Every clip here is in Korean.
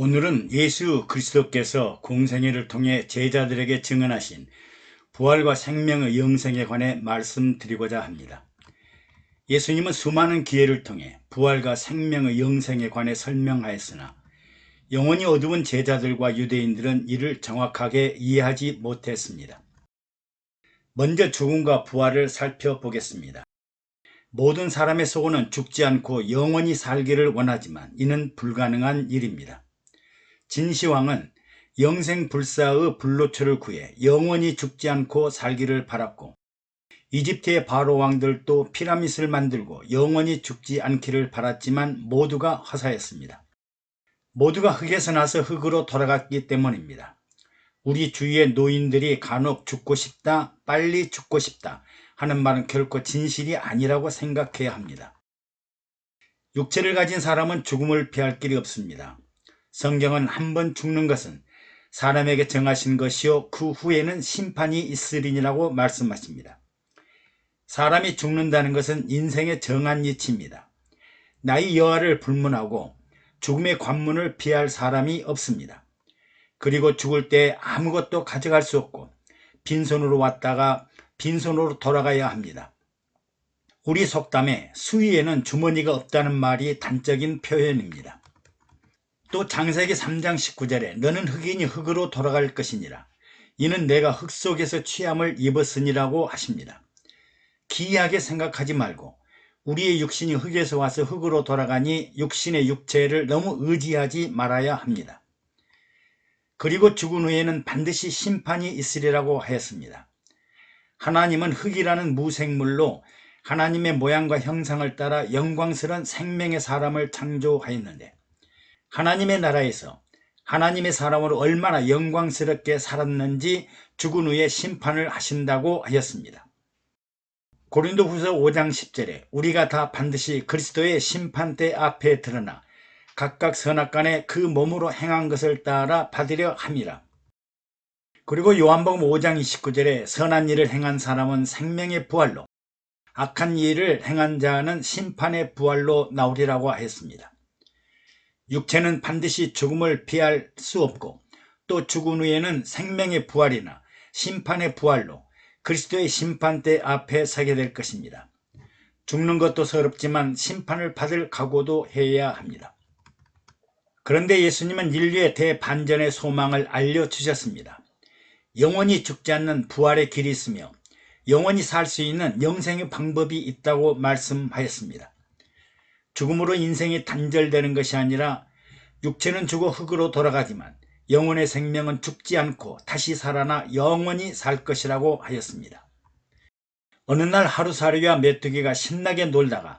오늘은 예수 그리스도께서 공생애를 통해 제자들에게 증언하신 부활과 생명의 영생에 관해 말씀드리고자 합니다. 예수님은 수많은 기회를 통해 부활과 생명의 영생에 관해 설명하였으나 영혼이 어두운 제자들과 유대인들은 이를 정확하게 이해하지 못했습니다. 먼저 죽음과 부활을 살펴보겠습니다. 모든 사람의 소원은 죽지 않고 영원히 살기를 원하지만 이는 불가능한 일입니다. 진시황은 영생불사의 불로초를 구해 영원히 죽지 않고 살기를 바랐고, 이집트의 바로 왕들도 피라밋을 만들고 영원히 죽지 않기를 바랐지만 모두가 화사했습니다. 모두가 흙에서 나서 흙으로 돌아갔기 때문입니다. 우리 주위의 노인들이 간혹 죽고 싶다, 빨리 죽고 싶다 하는 말은 결코 진실이 아니라고 생각해야 합니다. 육체를 가진 사람은 죽음을 피할 길이 없습니다. 성경은 한 번 죽는 것은 사람에게 정하신 것이요 그 후에는 심판이 있으리니라고 말씀하십니다. 사람이 죽는다는 것은 인생의 정한 이치입니다. 나의 여하를 불문하고 죽음의 관문을 피할 사람이 없습니다. 그리고 죽을 때 아무것도 가져갈 수 없고 빈손으로 왔다가 빈손으로 돌아가야 합니다. 우리 속담에 수위에는 주머니가 없다는 말이 단적인 표현입니다. 또 창세기 3장 19절에 너는 흙이니 흙으로 돌아갈 것이니라. 이는 내가 흙 속에서 취함을 입었으니라고 하십니다. 기이하게 생각하지 말고 우리의 육신이 흙에서 와서 흙으로 돌아가니 육신의 육체를 너무 의지하지 말아야 합니다. 그리고 죽은 후에는 반드시 심판이 있으리라고 하였습니다. 하나님은 흙이라는 무생물로 하나님의 모양과 형상을 따라 영광스러운 생명의 사람을 창조하였는데, 하나님의 나라에서 하나님의 사람으로 얼마나 영광스럽게 살았는지 죽은 후에 심판을 하신다고 하였습니다. 고린도후서 5장 10절에 우리가 다 반드시 그리스도의 심판대 앞에 드러나 각각 선악간에 그 몸으로 행한 것을 따라 받으려 함이라. 그리고 요한복음 5장 29절에 선한 일을 행한 사람은 생명의 부활로, 악한 일을 행한 자는 심판의 부활로 나오리라고 하였습니다. 육체는 반드시 죽음을 피할 수 없고 또 죽은 후에는 생명의 부활이나 심판의 부활로 그리스도의 심판대 앞에 서게 될 것입니다. 죽는 것도 서럽지만 심판을 받을 각오도 해야 합니다. 그런데 예수님은 인류의 대반전의 소망을 알려주셨습니다. 영원히 죽지 않는 부활의 길이 있으며 영원히 살 수 있는 영생의 방법이 있다고 말씀하였습니다. 죽음으로 인생이 단절되는 것이 아니라 육체는 죽어 흙으로 돌아가지만 영혼의 생명은 죽지 않고 다시 살아나 영원히 살 것이라고 하였습니다. 어느 날 하루살이와 메뚜기가 신나게 놀다가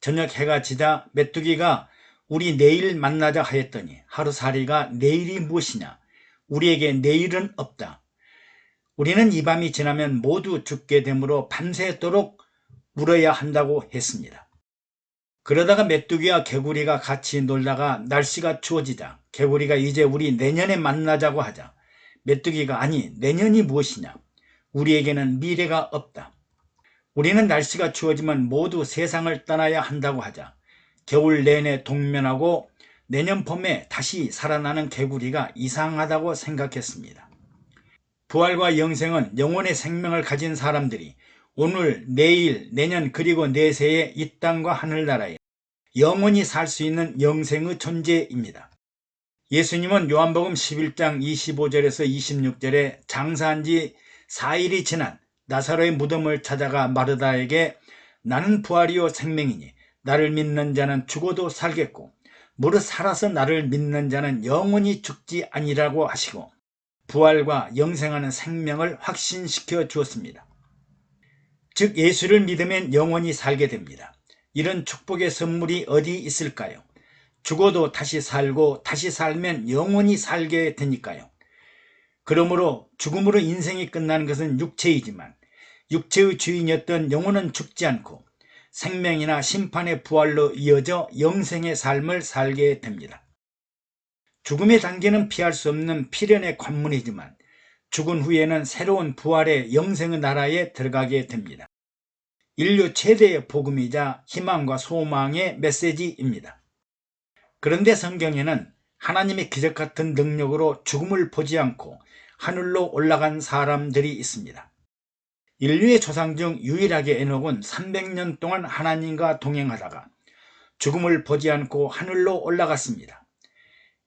저녁 해가 지자 메뚜기가 우리 내일 만나자 하였더니 하루살이가 내일이 무엇이냐? 우리에게 내일은 없다. 우리는 이 밤이 지나면 모두 죽게 되므로 밤새도록 울어야 한다고 했습니다. 그러다가 메뚜기와 개구리가 같이 놀다가 날씨가 추워지자 개구리가 이제 우리 내년에 만나자고 하자 메뚜기가 아니 내년이 무엇이냐? 우리에게는 미래가 없다. 우리는 날씨가 추워지면 모두 세상을 떠나야 한다고 하자 겨울 내내 동면하고 내년 봄에 다시 살아나는 개구리가 이상하다고 생각했습니다. 부활과 영생은 영혼의 생명을 가진 사람들이 오늘, 내일, 내년 그리고 내세에 이 땅과 하늘나라에 영원히 살 수 있는 영생의 존재입니다. 예수님은 요한복음 11장 25절에서 26절에 장사한 지 4일이 지난 나사로의 무덤을 찾아가 마르다에게 나는 부활이요 생명이니 나를 믿는 자는 죽어도 살겠고 무릇 살아서 나를 믿는 자는 영원히 죽지 아니라고 하시고 부활과 영생하는 생명을 확신시켜 주었습니다. 즉 예수를 믿으면 영원히 살게 됩니다. 이런 축복의 선물이 어디 있을까요? 죽어도 다시 살고 다시 살면 영원히 살게 되니까요. 그러므로 죽음으로 인생이 끝나는 것은 육체이지만 육체의 주인이었던 영혼은 죽지 않고 생명이나 심판의 부활로 이어져 영생의 삶을 살게 됩니다. 죽음의 단계는 피할 수 없는 필연의 관문이지만 죽은 후에는 새로운 부활의 영생의 나라에 들어가게 됩니다. 인류 최대의 복음이자 희망과 소망의 메시지입니다. 그런데 성경에는 하나님의 기적 같은 능력으로 죽음을 보지 않고 하늘로 올라간 사람들이 있습니다. 인류의 조상 중 유일하게 에녹은 300년 동안 하나님과 동행하다가 죽음을 보지 않고 하늘로 올라갔습니다.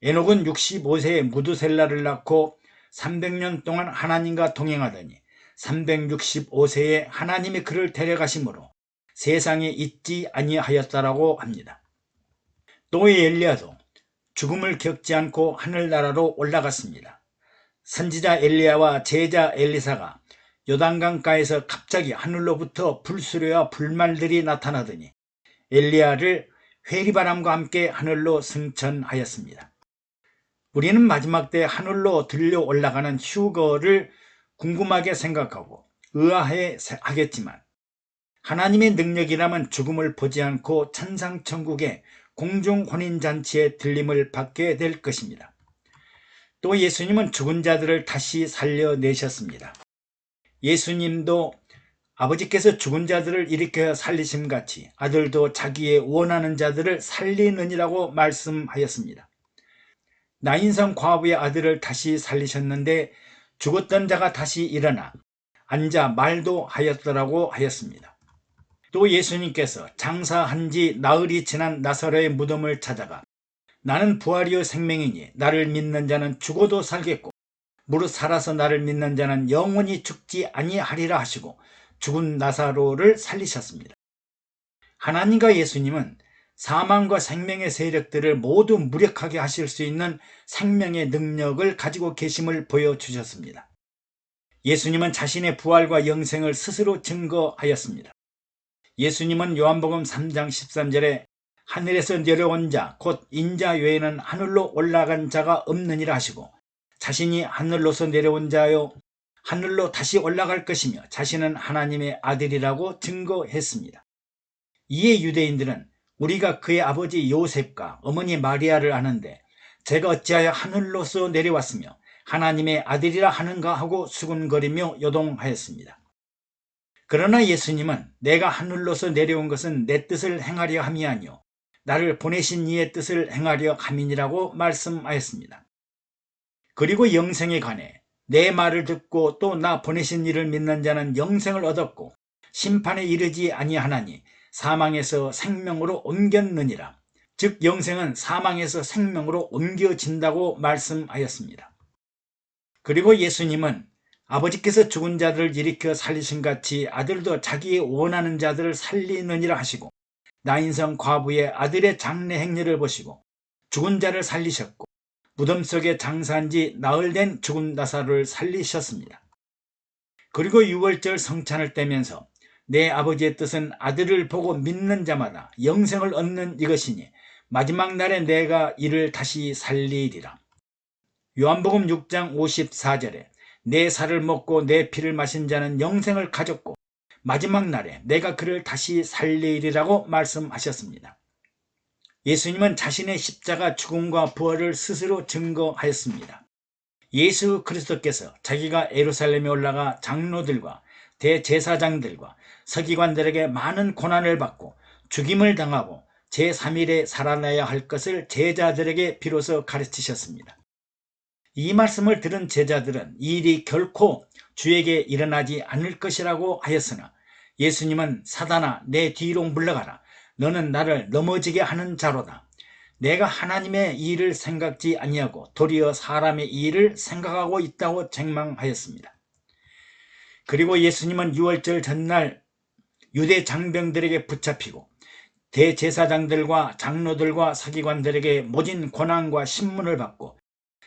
에녹은 65세에 무두셀라를 낳고 300년 동안 하나님과 동행하더니 365세에 하나님이 그를 데려가심으로 세상에 있지 아니하였다라고 합니다. 또 엘리야도 죽음을 겪지 않고 하늘나라로 올라갔습니다. 선지자 엘리야와 제자 엘리사가 요단강가에서 갑자기 하늘로부터 불수레와 불말들이 나타나더니 엘리야를 회리바람과 함께 하늘로 승천하였습니다. 우리는 마지막 때 하늘로 들려 올라가는 휴거를 궁금하게 생각하고 의아해 하겠지만 하나님의 능력이라면 죽음을 보지 않고 천상천국의 공중혼인잔치에 들림을 받게 될 것입니다. 또 예수님은 죽은 자들을 다시 살려내셨습니다. 예수님도 아버지께서 죽은 자들을 일으켜 살리심같이 아들도 자기의 원하는 자들을 살리느니라고 말씀하였습니다. 나인성 과부의 아들을 다시 살리셨는데 죽었던 자가 다시 일어나 앉아 말도 하였더라고 하였습니다. 또 예수님께서 장사한 지 나흘이 지난 나사로의 무덤을 찾아가 나는 부활이요 생명이니 나를 믿는 자는 죽어도 살겠고 무릇 살아서 나를 믿는 자는 영원히 죽지 아니하리라 하시고 죽은 나사로를 살리셨습니다. 하나님과 예수님은 사망과 생명의 세력들을 모두 무력하게 하실 수 있는 생명의 능력을 가지고 계심을 보여주셨습니다. 예수님은 자신의 부활과 영생을 스스로 증거하였습니다. 예수님은 요한복음 3장 13절에 하늘에서 내려온 자 곧 인자 외에는 하늘로 올라간 자가 없느니라 하시고 자신이 하늘로서 내려온 자요 하늘로 다시 올라갈 것이며 자신은 하나님의 아들이라고 증거했습니다. 이에 유대인들은 우리가 그의 아버지 요셉과 어머니 마리아를 아는데 제가 어찌하여 하늘로서 내려왔으며 하나님의 아들이라 하는가 하고 수군거리며 요동하였습니다. 그러나 예수님은 내가 하늘로서 내려온 것은 내 뜻을 행하려 함이 아니요 나를 보내신 이의 뜻을 행하려 함이니라고 말씀하였습니다. 그리고 영생에 관해 내 말을 듣고 또 나 보내신 이를 믿는 자는 영생을 얻었고 심판에 이르지 아니하나니 사망에서 생명으로 옮겼느니라. 즉 영생은 사망에서 생명으로 옮겨진다고 말씀하였습니다. 그리고 예수님은 아버지께서 죽은 자들을 일으켜 살리신 같이 아들도 자기의 원하는 자들을 살리느니라 하시고 나인성 과부의 아들의 장례 행렬을 보시고 죽은 자를 살리셨고 무덤 속에 장사한 지 나흘 된 죽은 나사로를 살리셨습니다. 그리고 유월절 성찬을 떼면서 내 아버지의 뜻은 아들을 보고 믿는 자마다 영생을 얻는 이것이니 마지막 날에 내가 이를 다시 살리리라. 요한복음 6장 54절에 내 살을 먹고 내 피를 마신 자는 영생을 가졌고 마지막 날에 내가 그를 다시 살리리라고 말씀하셨습니다. 예수님은 자신의 십자가 죽음과 부활을 스스로 증거하였습니다. 예수 그리스도께서 자기가 예루살렘에 올라가 장로들과 대제사장들과 서기관들에게 많은 고난을 받고 죽임을 당하고 제3일에 살아나야 할 것을 제자들에게 비로소 가르치셨습니다. 이 말씀을 들은 제자들은 이 일이 결코 주에게 일어나지 않을 것이라고 하였으나 예수님은 사단아 내 뒤로 물러가라. 너는 나를 넘어지게 하는 자로다. 내가 하나님의 일을 생각지 아니하고 도리어 사람의 일을 생각하고 있다고 책망하였습니다. 그리고 예수님은 유월절 전날 유대 장병들에게 붙잡히고 대제사장들과 장로들과 서기관들에게 모진 고난과 신문을 받고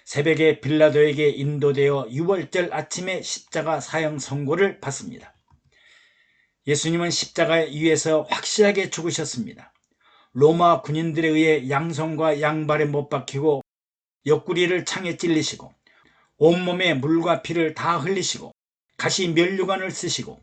새벽에 빌라도에게 인도되어 유월절 아침에 십자가 사형 선고를 받습니다. 예수님은 십자가 위에서 확실하게 죽으셨습니다. 로마 군인들에 의해 양손과 양발에 못 박히고 옆구리를 창에 찔리시고 온몸에 물과 피를 다 흘리시고 가시 면류관을 쓰시고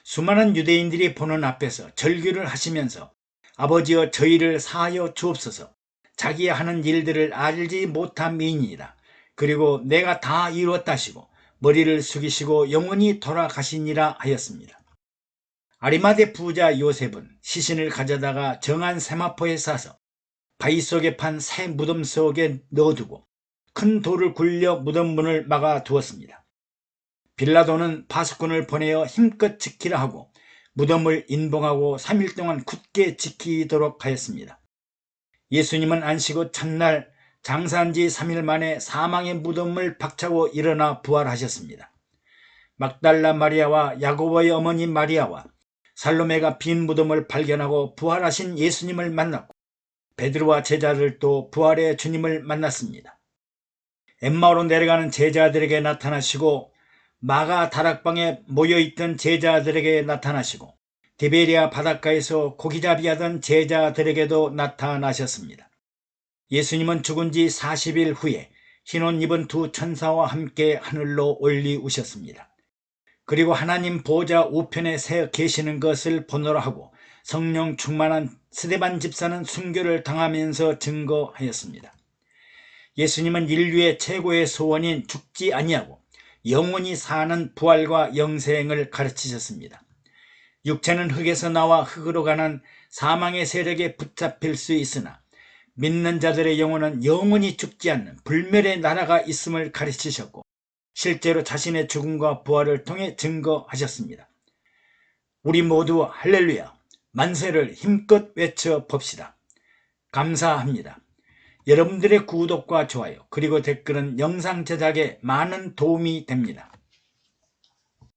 수많은 유대인들이 보는 앞에서 절규를 하시면서 아버지여 저희를 사하여 주옵소서 자기 하는 일들을 알지 못함이니이다. 그리고 내가 다 이루었다 하시고 머리를 숙이시고 영원히 돌아가시니라 하였습니다. 아리마대 부자 요셉은 시신을 가져다가 정한 세마포에 싸서 바위 속에 판 새 무덤 속에 넣어두고 큰 돌을 굴려 무덤 문을 막아 두었습니다. 빌라도는 파수꾼을 보내어 힘껏 지키라 하고 무덤을 인봉하고 3일 동안 굳게 지키도록 하였습니다. 예수님은 안식 첫날 장사한 지 3일 만에 사망의 무덤을 박차고 일어나 부활하셨습니다. 막달라 마리아와 야고보의 어머니 마리아와 살로메가 빈 무덤을 발견하고 부활하신 예수님을 만났고 베드로와 제자들도 부활의 주님을 만났습니다. 엠마오로 내려가는 제자들에게 나타나시고 마가 다락방에 모여있던 제자들에게 나타나시고 디베리아 바닷가에서 고기잡이 하던 제자들에게도 나타나셨습니다. 예수님은 죽은 지 40일 후에 흰옷 입은 두 천사와 함께 하늘로 올리우셨습니다. 그리고 하나님 보좌 우편에 서 계시는 것을 보노라 하고 성령 충만한 스데반 집사는 순교를 당하면서 증거하였습니다. 예수님은 인류의 최고의 소원인 죽지 아니하고 영원히 사는 부활과 영생을 가르치셨습니다. 육체는 흙에서 나와 흙으로 가는 사망의 세력에 붙잡힐 수 있으나 믿는 자들의 영혼은 영원히 죽지 않는 불멸의 나라가 있음을 가르치셨고 실제로 자신의 죽음과 부활을 통해 증거하셨습니다. 우리 모두 할렐루야, 만세를 힘껏 외쳐봅시다. 감사합니다. 여러분들의 구독과 좋아요 그리고 댓글은 영상 제작에 많은 도움이 됩니다.